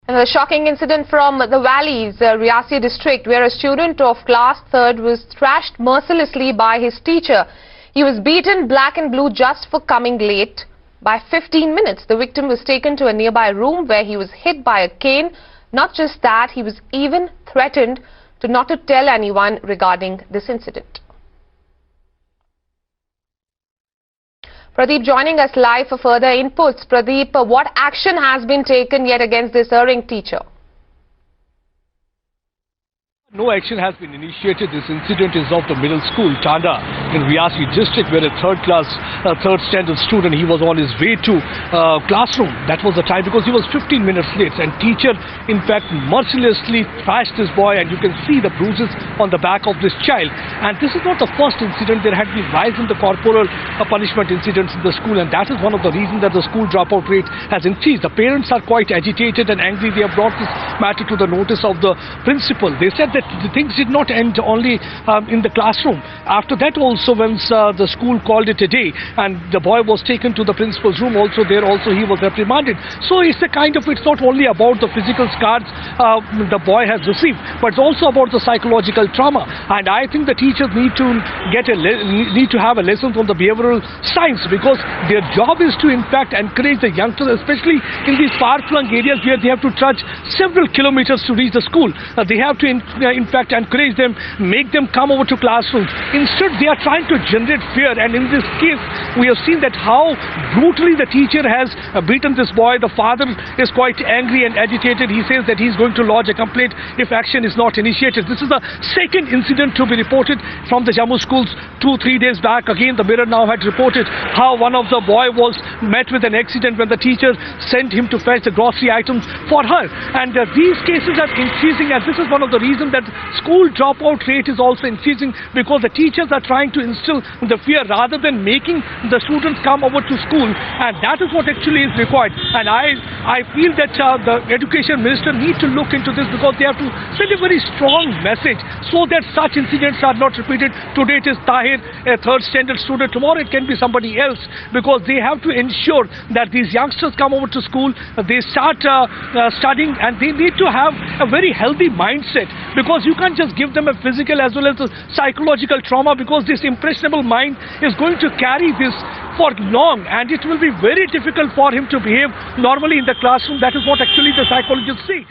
And a shocking incident from the valleys, Reasi district, where a student of class 3rd was thrashed mercilessly by his teacher. He was beaten black and blue just for coming late by 15 minutes. The victim was taken to a nearby room where he was hit by a cane. Not just that, he was even threatened not to tell anyone regarding this incident. Pradeep joining us live for further inputs. Pradeep, what action has been taken yet against this erring teacher? No action has been initiated. This incident is of the middle school, Tanda, in Reasi district, where a third standard student, he was on his way to classroom. That was the time because he was 15 minutes late, and teacher, in fact, mercilessly thrashed this boy, and you can see the bruises on the back of this child. And this is not the first incident. There had been rise in the corporal punishment incidents in the school, and that is one of the reasons that the school dropout rate has increased. The parents are quite agitated and angry. They have brought this matter to the notice of the principal. They said that the things did not end only in the classroom. After that also, once the school called it a day and the boy was taken to the principal's room, also there also he was reprimanded. So it's it's not only about the physical scars the boy has received, but it's also about the psychological trauma. And I think the teachers need to have a lesson from the behavioral science, because their job is to in fact encourage the youngsters, especially in these far-flung areas where they have to trudge several kilometers to reach the school. They have to in fact encourage them, make them come over to classrooms. Instead, they are trying to generate fear, and in this case we have seen that how brutally the teacher has beaten this boy. The father is quite angry and agitated. He says that he's going to lodge a complaint if action is not initiated. This is the second incident to be reported from the Jammu schools 2-3 days back. Again, the Mirror now had reported how one of the boy was met with an accident when the teacher sent him to fetch the grocery items for her. And these cases are increasing, and this is one of the reasons that school dropout rate is also increasing, because the teachers are trying to instill the fear rather than making the students come over to school, and that is what actually is required. And I feel that the education minister needs to look into this, because they have to send a very strong message so that such incidents are not repeated. Today it is Tahir, a third standard student. Tomorrow it can be somebody else, because they have to ensure that these youngsters come over to school, they start studying, and they need to have a very healthy mindset, because you can't just give them a physical as well as a psychological trauma, because this impressionable mind is going to carry this for long, and it will be very difficult for him to behave normally in the classroom. That is what actually the psychologists say.